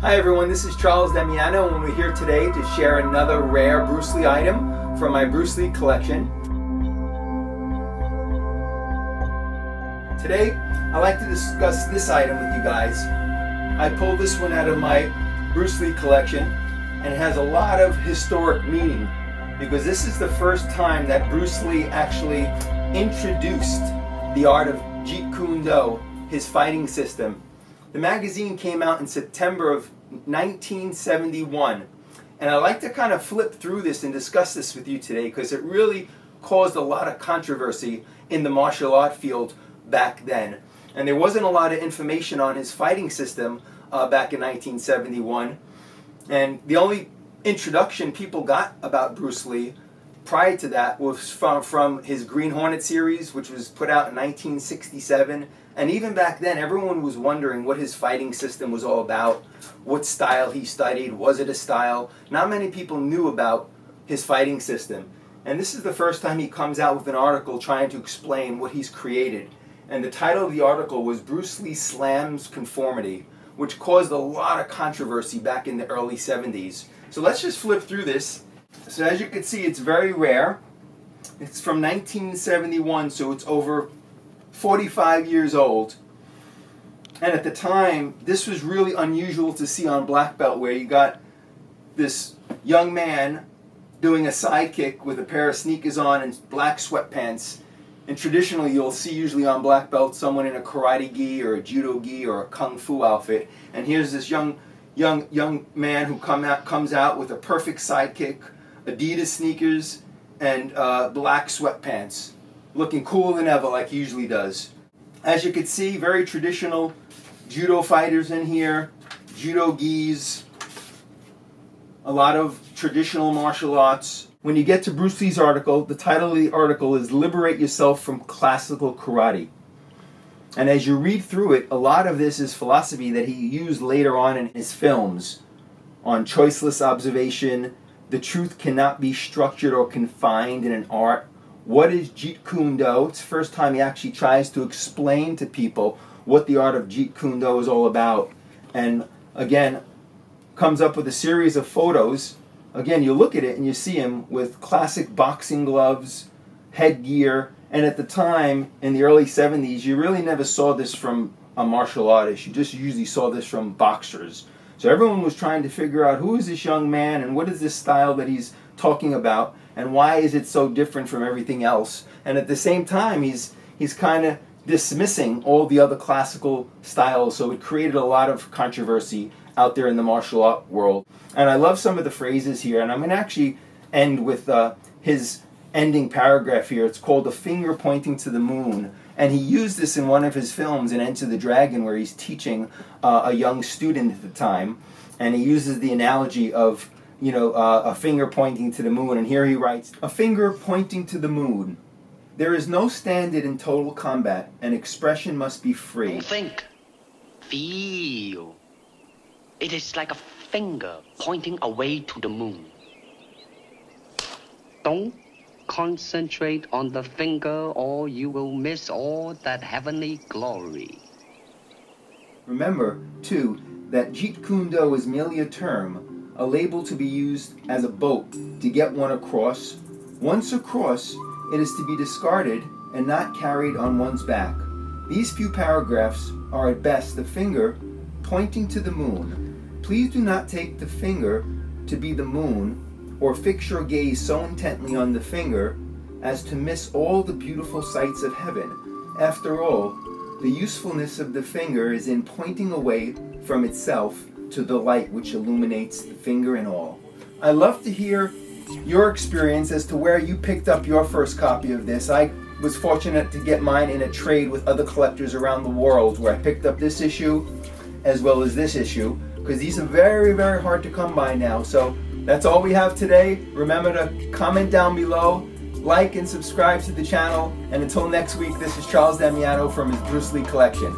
Hi everyone, this is Charles Damiano and we're here today to share another rare Bruce Lee item from my Bruce Lee collection. Today, I'd like to discuss this item with you guys. I pulled this one out of my Bruce Lee collection and it has a lot of historic meaning because this is the first time that Bruce Lee actually introduced the art of Jeet Kune Do, his fighting system. The magazine came out in September of 1971, and I'd like to kind of flip through this and discuss this with you today because it really caused a lot of controversy in the martial art field back then. And there wasn't a lot of information on his fighting system back in 1971, and the only introduction people got about Bruce Lee prior to that was from his Green Hornet series, which was put out in 1967. And even back then, everyone was wondering what his fighting system was all about, what style he studied, was it a style? Not many people knew about his fighting system. And this is the first time he comes out with an article trying to explain what he's created. And the title of the article was Bruce Lee Slams Conformity, which caused a lot of controversy back in the early 70s. So let's just flip through this. So as you can see, it's very rare. It's from 1971, so it's over 45 years old. And at the time, this was really unusual to see on black belt, where you got this young man doing a side kick with a pair of sneakers on and black sweatpants. And traditionally, you'll see usually on black belt someone in a karate gi or a judo gi or a kung fu outfit. And here's this young man who comes out with a perfect side kick, Adidas sneakers, and black sweatpants, looking cooler than ever like he usually does. As you can see, very traditional judo fighters in here, judo gis, a lot of traditional martial arts. When you get to Bruce Lee's article, the title of the article is Liberate Yourself from Classical Karate. And as you read through it, a lot of this is philosophy that he used later on in his films on choiceless observation. The truth cannot be structured or confined in an art. What is Jeet Kune Do? It's the first time he actually tries to explain to people what the art of Jeet Kune Do is all about. And again, comes up with a series of photos. Again, you look at it and you see him with classic boxing gloves, headgear, and at the time, in the early 70s, you really never saw this from a martial artist. You just usually saw this from boxers. So everyone was trying to figure out who is this young man and what is this style that he's talking about and why is it so different from everything else. And at the same time, he's kind of dismissing all the other classical styles, so it created a lot of controversy out there in the martial art world. And I love some of the phrases here, and I'm going to actually end with his ending paragraph here. It's called "A Finger Pointing to the Moon." And he used this in one of his films in Enter the Dragon, where he's teaching a young student at the time. And he uses the analogy of, a finger pointing to the moon. And here he writes, "A finger pointing to the moon. There is no standard in total combat, and expression must be free." Think. Feel. It is like a finger pointing away to the moon. Don't concentrate on the finger or you will miss all that heavenly glory. Remember, too, that Jeet Kune Do is merely a term, a label to be used as a boat to get one across. Once across, it is to be discarded and not carried on one's back. These few paragraphs are at best the finger pointing to the moon. Please do not take the finger to be the moon or fix your gaze so intently on the finger as to miss all the beautiful sights of heaven. After all, the usefulness of the finger is in pointing away from itself to the light which illuminates the finger and all. I love to hear your experience as to where you picked up your first copy of this. I was fortunate to get mine in a trade with other collectors around the world, where I picked up this issue as well as this issue, because these are very, very hard to come by now. So that's all we have today. Remember to comment down below, like and subscribe to the channel, and until next week, this is Charles Damiano from his Bruce Lee collection.